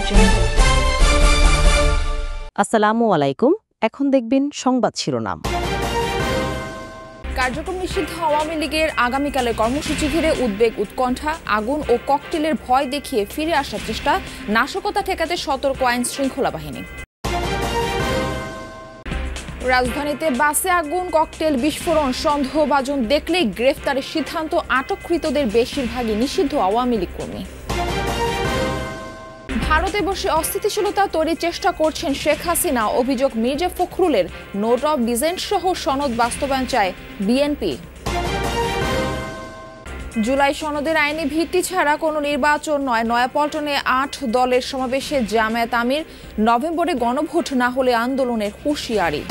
করছেন। আসসালামু আলাইকুম। এখন দেখবেন সংবাদ শিরোনাম। কার্যক্রম নিষিদ্ধ আওয়ামী লীগের আগামীকালের কর্মসূচি ঘিরে উদ্বেগ, উৎকণ্ঠা, আগুন ও ককটেলের ভয় দেখিয়ে ফিরে আসার চেষ্টা, নাশকতা ঠেকাতে সতর্ক আইন শৃঙ্খলা বাহিনী। রাজধানীতে বাসে আগুন, ককটেল বিস্ফোরণ, সন্দেহভাজন দেখলেই গ্রেফতারের সিদ্ধান্ত। আটককৃতদের বেশিরভাগই নিষিদ্ধ আওয়ামী লীগ কর্মী। ভারতে বসে অস্থিতিশীলতা তৈরির চেষ্টা করছেন শেখ হাসিনা। অভিযোগ, মির্জা ফখরুলের নোট অফ ডিসেন্ট সহ সনদ বাস্তবায়ন চায় বিএনপি। জুলাই সনদের আইনি ভিত্তি ছাড়া কোনো নির্বাচন নয়। নয়াপল্টনে ৮ দলের সমাবেশে জামায়াত আমির। নভেম্বরে গণভোট না হলে আন্দোলনের হুঁশিয়ারি।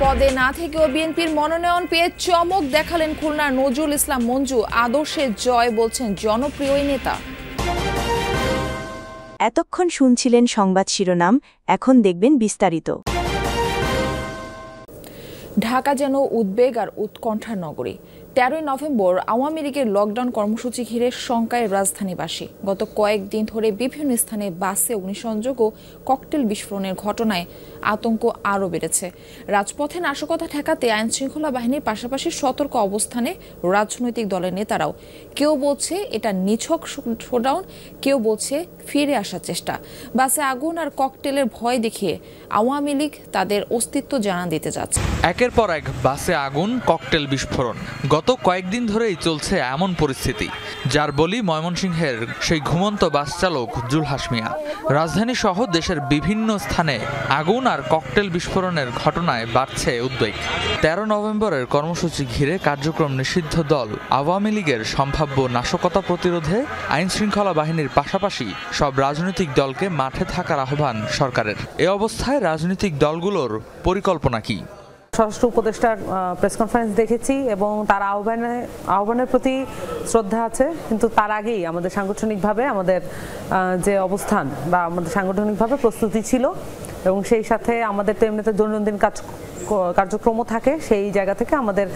পদে না থেকেও বিএনপির মনোনয়ন পেয়ে চমক দেখালেন খুলনার নজরুল ইসলাম মঞ্জু। আদর্শের জয় বলছেন জনপ্রিয় নেতা। এতক্ষণ শুনছিলেন সংবাদ শিরোনাম, এখন দেখবেন বিস্তারিত। ঢাকা যেন উদ্বেগ আর উৎকণ্ঠার নগরী। 13ই নভেম্বর আওয়ামী লীগের লকডাউন কর্মসূচি ঘিরে শঙ্কায় রাজধানীবাসী। গত কয়েকদিন ধরে বিভিন্ন স্থানে বাসে অগ্নিসংযোগ ও ককটেল বিস্ফোরণের ঘটনায় আতঙ্ক আরও বেড়েছে। রাজপথে নাশকতা ঠেকাতে আইন শৃঙ্খলা বাহিনীর পাশাপাশি সতর্ক অবস্থানে রাজনৈতিক দলের নেতারাও। কেউ বলছে এটা নিছক শোডাউন, কেউ বলছে ফিরে আসার চেষ্টা। বাসে আগুন আর ককটেলের ভয় দেখিয়ে আওয়ামী লীগ তাদের অস্তিত্ব জানান দিতে যাচ্ছে। একের পর এক বাসে আগুন, ককটেল বিস্ফোরণ। গত কয়েকদিন ধরেই চলছে এমন পরিস্থিতি, যার বলি ময়মনসিংহের সেই ঘুমন্ত বাস চালক জুলহাস মিয়া। রাজধানী সহ দেশের বিভিন্ন স্থানে আগুন আর ককটেল বিস্ফোরণের ঘটনায় বাড়ছে উদ্বেগ। 13 নভেম্বরের কর্মসূচি ঘিরে কার্যক্রম নিষিদ্ধ দল আওয়ামী লীগের সম্ভাব্য নাশকতা প্রতিরোধে আইন শৃঙ্খলা বাহিনীর পাশাপাশি সব রাজনৈতিক দলকে মাঠে থাকার আহ্বান সরকারের। এ অবস্থায় রাজনৈতিক দলগুলোর পরিকল্পনা কি? স্বরাষ্ট্র উপদেষ্টার প্রেস কনফারেন্স দেখেছি এবং তার আহ্বানের প্রতি শ্রদ্ধা আছে, কিন্তু তার আগেই আমাদের সাংগঠনিকভাবে আমাদের যে অবস্থান বা আমাদের সাংগঠনিকভাবে প্রস্তুতি ছিল এবং সেই সাথে আমাদের তো এমনিতে দৈনন্দিন কার্যক্রমও থাকে, সেই জায়গা থেকে আমাদের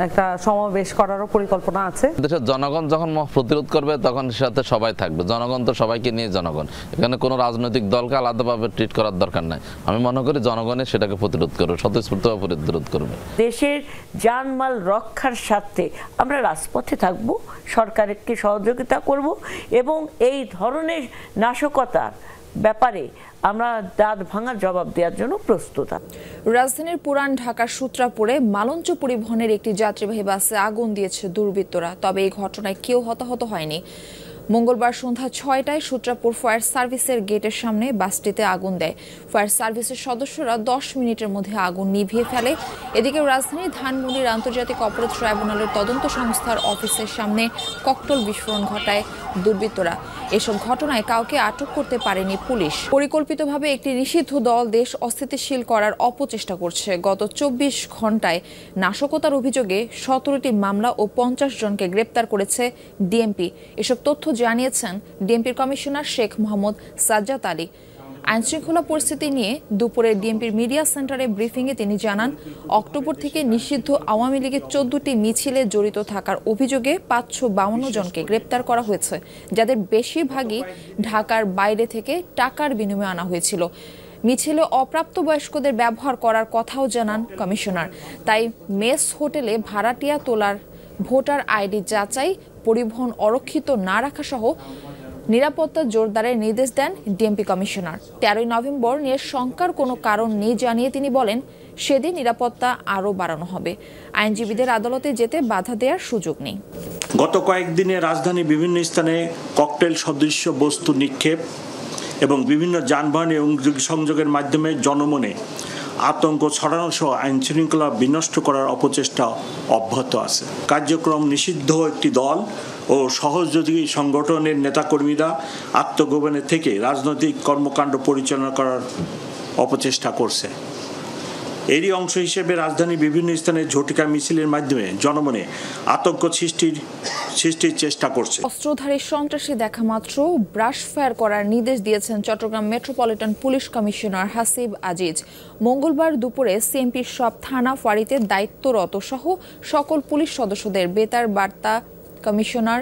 একটা সমাবেশ করারও পরিকল্পনা আছে। দেশের জনগণ যখন প্রতিরোধ করবে তখন সাথে সবাই থাকবে। জনগণ তো সবাইকে নিয়ে জনগণ, এখানে কোনো রাজনৈতিক দলকে আলাদাভাবে ট্রিট করার দরকার নাই। আমি মনে করি জনগণের সেটাকে প্রতিরোধ করবে, স্বতঃস্ফূর্তভাবে প্রতিরোধ করবে। দেশের জানমাল রক্ষার স্বার্থে আমরা রাজপথে থাকব, সরকারকে সহযোগিতা করব এবং এই ধরনের নাশকতার ব্যাপারে আমরা দাঁত ভাঙার জবাব দেওয়ার জন্য প্রস্তুত। রাজধানীর পুরান ঢাকার সূত্রাপুরে মালঞ্চ পরিবহনের একটি যাত্রীবাহী বাসে আগুন দিয়েছে দুর্বৃত্তরা, তবে এই ঘটনায় কেউ হতাহত হয়নি। মঙ্গলবার সন্ধ্যা 6টায় সূত্রাপুর ফায়ার সার্ভিসের গেটের সামনে বাসটিতে আগুন দেয়। ফায়ার সার্ভিসের সদস্যরা 10 মিনিটের মধ্যে আগুন নিভিয়ে ফেলে। এদিকে রাজধানীর ধানমন্ডির আন্তর্জাতিক অপরাধ ট্রাইব্যুনালের তদন্ত সংস্থার অফিসের সামনে ককটেল বিস্ফোরণ ঘটায় দুর্বৃত্তরা। এসব ঘটনায় কাউকে আটক করতে পারেনি পুলিশ। পরিকল্পিতভাবে একটি নিষিদ্ধ দল দেশ অস্থিতিশীল করার অপচেষ্টা করছে। গত 24 ঘন্টায় নাশকতার অভিযোগে 17টি মামলা ও 50 জনকে গ্রেপ্তার করেছে ডিএমপি। এসব তথ্য জানিয়েছেন ডিএমপির কমিশনার শেখ মোহাম্মদ সাজ্জাদ আলী। আইনশৃঙ্খলা পরিস্থিতি নিয়ে দুপুরে ডিএমপির মিডিয়া সেন্টারে ব্রিফিংয়ে তিনি জানান, অক্টোবর থেকে নিষিদ্ধ আওয়ামী লীগের 14টি মিছিলে জড়িত থাকার অভিযোগে 552 জনকে গ্রেপ্তার করা হয়েছে, যাদের বেশিরভাগই ঢাকার বাইরে থেকে টাকার বিনিময়ে আনা হয়েছিল। মিছিলে অপ্রাপ্তবয়স্কদের ব্যবহার করার কথাও জানান কমিশনার। তাই মেস হোটেলে ভাড়াটিয়া তোলার, ভোটার আইডি যাচাই, পরিবহন অরক্ষিত না রাখা সহ নিরাপত্তা জোরদারের নির্দেশ দেন ডিএমপি কমিশনার। 13ই নভেম্বর নিয়ে শঙ্কার কোনো কারণ নেই জানিয়ে তিনি বলেন, সেদিন নিরাপত্তা আরও বাড়ানো হবে। আইনজীবীদের আদালতে যেতে বাধা দেওয়ার সুযোগ নেই। গত কয়েকদিনে রাজধানী বিভিন্ন স্থানে ককটেল সদৃশ্য বস্তু নিক্ষেপ এবং বিভিন্ন যানবাহনে সংযোগের মাধ্যমে জনমনে আতঙ্ক ছড়ানো সহ আইনশৃঙ্খলা বিনষ্ট করার অপচেষ্টা অব্যাহত আছে। কার্যক্রম নিষিদ্ধ একটি দল ও সহযোগী সংগঠনের নেতাকর্মীরা আত্মগোপনে থেকে রাজনৈতিক কর্মকাণ্ড পরিচালনা করার অপচেষ্টা করছে। এরই অংশ হিসেবে রাজধানীর বিভিন্ন স্থানে ঝটিকা মিছিলের মাধ্যমে জনমনে আতঙ্ক সৃষ্টির চেষ্টা করছে। অস্ত্রধারী সন্ত্রাসী দেখা মাত্র ব্রাশ ফায়ার করার নির্দেশ দিয়েছেন Chittagong metropolitan police commissioner Hasib Aziz. মঙ্গলবার দুপুরে সিএমপির সব থানা ফাঁড়িতে দায়িত্বরত সহ সকল পুলিশ সদস্যদের বেতার বার্তা কমিশনার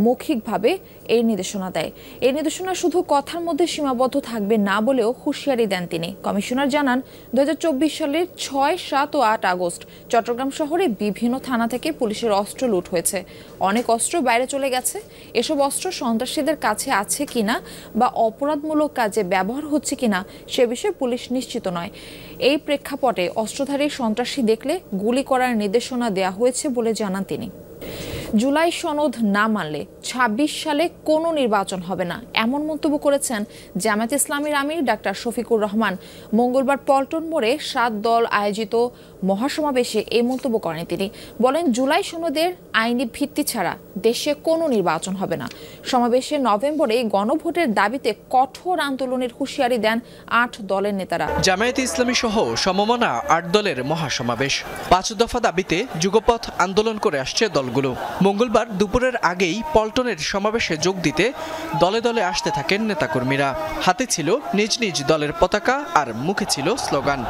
মৌখিকভাবে এই নির্দেশনা দেয়। এই নির্দেশনা শুধু কথার মধ্যে সীমাবদ্ধ থাকবে না বলেও হুঁশিয়ারি দেন তিনি। কমিশনার জানান 2024 সালের 6, 7 ও 8 আগস্ট চট্টগ্রাম শহরে বিভিন্ন থানা থেকে পুলিশের অস্ত্র লুট হয়েছে। অনেক অস্ত্র বাইরে চলে গেছে। এসব অস্ত্র সন্ত্রাসীদের কাছে আছে কিনা বা অপরাধমূলক কাজে ব্যবহার হচ্ছে কিনা সে বিষয়ে পুলিশ নিশ্চিত নয়। এই প্রেক্ষাপটে অস্ত্রধারী সন্ত্রাসী দেখলে গুলি করার নির্দেশনা দেওয়া হয়েছে বলে জানান তিনি। জুলাই সনদ না মানলে 26 সালে কোনো নির্বাচন হবে না, এমন মন্তব্য করেছেন জামায়াতে ইসলামীর আমির ডাক্তার শফিকুর রহমান। মঙ্গলবার পল্টন মোড়ে 7 দল আয়োজিত মহাসমাবেশে এই মন্তব্য করেন তিনি। বলেন, জুলাই সনদের আইনি ভিত্তি ছাড়া দেশে কোনো নির্বাচন হবে না। সমাবেশে নভেম্বরে গণভোটের দাবিতে কঠোর আন্দোলনের হুঁশিয়ারি দেন 8 দলের নেতারা। জামায়াতে ইসলামী সহ সমমনা 8 দলের মহাসমাবেশ। 5 দফা দাবিতে যুগপথ আন্দোলন করে আসছে দলগুলো। মঙ্গলবার দুপুরের আগেই পল্টনের সমাবেশে যোগ দিতে দলে দলে আসতে থাকেন নেতাকর্মীরা। হাতে ছিল নিজ নিজ দলের পতাকা আর মুখে ছিল স্লোগান।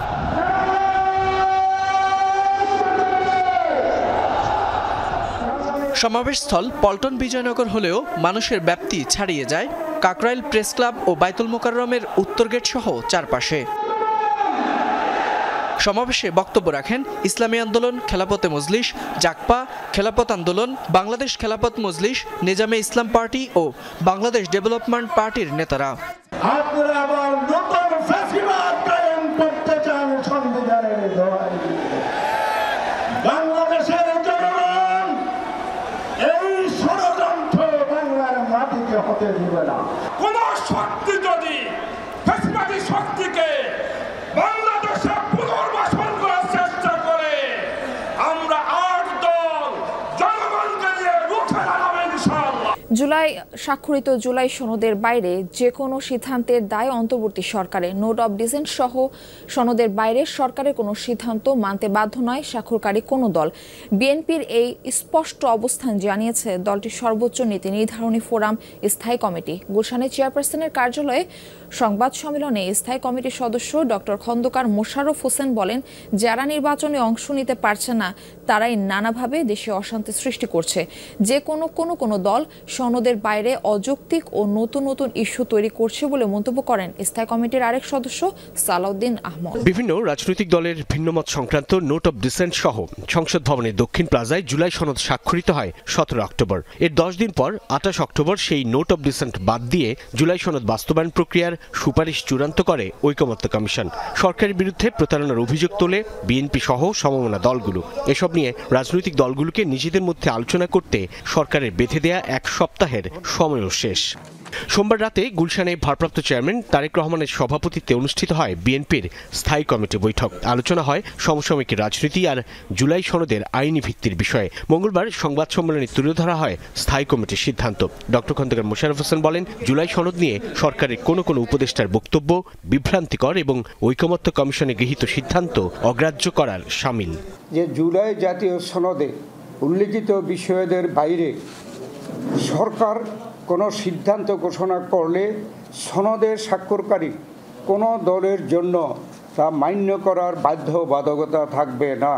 সমাবেশস্থল পল্টন বিজয়নগর হলেও মানুষের ব্যাপ্তি ছাড়িয়ে যায় কাকরাইল প্রেস ক্লাব ও বাইতুল মোকাররমের উত্তর গেট সহ চারপাশে। সমাবেশে বক্তব্য রাখেন ইসলামী আন্দোলন, খেলাপথে মজলিস, জাকপা, খেলাপথ আন্দোলন, বাংলাদেশ খেলাপথ মজলিস, নিজামে ইসলাম পার্টি ও বাংলাদেশ ডেভেলপমেন্ট পার্টির নেতারা। বাংলাদেশের জনগণ এই ষড়যন্ত্র বাংলার মাটিতে হতে দিবে না। কোন শক্তি যদি ফ্যাসিবাদী শক্তিকে বাংলাদেশে পুনর্বাসন করার চেষ্টা করে, আমরা 8 দল জনগণকে নিয়ে রুখে দাঁড়াবো ইনশাআল্লাহ। স্বাক্ষরিত জুলাই সনদের বাইরে যে কোনো সিদ্ধান্তের দায় অন্তর্বর্তী সরকারের। নোট অব ডিসেন্ট সহ সনদের বাইরে সরকারের কোনো সিদ্ধান্ত মানতে বাধ্য নয় স্বাক্ষরকারী কোনো দল। বিএনপির এই স্পষ্ট অবস্থান জানিয়েছে দলটির সর্বোচ্চ নীতি নির্ধারণী ফোরাম স্থায়ী কমিটি। গুলশানের চেয়ারপারসনের কার্যালয়ে সংবাদ সম্মেলনে স্থায়ী কমিটির সদস্য ডক্টর খন্দকার মোশাররফ হোসেন বলেন, যারা নির্বাচনে অংশ নিতে পারছে না তারাই নানাভাবে দেশে অশান্তি সৃষ্টি করছে। যে কোনো দল সনদের বাইরে অযৌক্তিক ও নতুন নতুন ইস্যু তৈরি করছে বলে মন্তব্য করেন স্থায়ী কমিটির আরেক সদস্য সালাউদ্দিন আহমদ। বিভিন্ন রাজনৈতিক দলের ভিন্নমত সংক্রান্ত নোট অব ডিসেন্ট সহ সংসদ ভবনের দক্ষিণ প্লাজায় জুলাই সনদ স্বাক্ষরিত হয় 17 অক্টোবর। এর 10 দিন পর 28 অক্টোবর সেই নোট অব ডিসেন্ট বাদ দিয়ে জুলাই সনদ বাস্তবায়ন প্রক্রিয়ার সুপারিশ চূড়ান্ত করে ঐকমত্য কমিশন। সরকারের বিরুদ্ধে প্রতারণার অভিযোগ তোলে বিএনপি সহ সমমনা দলগুলো। এসব নিয়ে রাজনৈতিক দলগুলোকে নিজেদের মধ্যে আলোচনা করতে সরকারের বেঁধে দেয়া 1 সপ্তাহের সময়ও শেষ। সোমবার রাতে গুলশানে ভারপ্রাপ্ত চেয়ারম্যান তারেক রহমানের সভাপতিত্বে অনুষ্ঠিত হয় বিএনপির স্থায়ী কমিটি বৈঠক। আলোচনা হয় সমসাময়িক রাজনীতি আর জুলাই সনদের আইনি ভিত্তির বিষয়ে। মঙ্গলবার সংবাদ সম্মেলনে তুলে ধরা হয় স্থায়ী কমিটির সিদ্ধান্ত। ডক্টর খন্দকার মোশাররফ হোসেন বলেন, জুলাই সনদ নিয়ে সরকারের কোনো উপদেষ্টার বক্তব্য বিভ্রান্তিকর এবং ঐকমত্য কমিশনে গৃহীত সিদ্ধান্ত অগ্রাহ্য করার শামিল। যে জুলাই জাতীয় সনদে উল্লেখিত বিষয়দের বাইরে সরকার কোনো সিদ্ধান্ত ঘোষণা করলে সনদের স্বাক্ষরকারী কোনো দলের জন্য তা মান্য করার বাধ্যবাধকতা থাকবে না।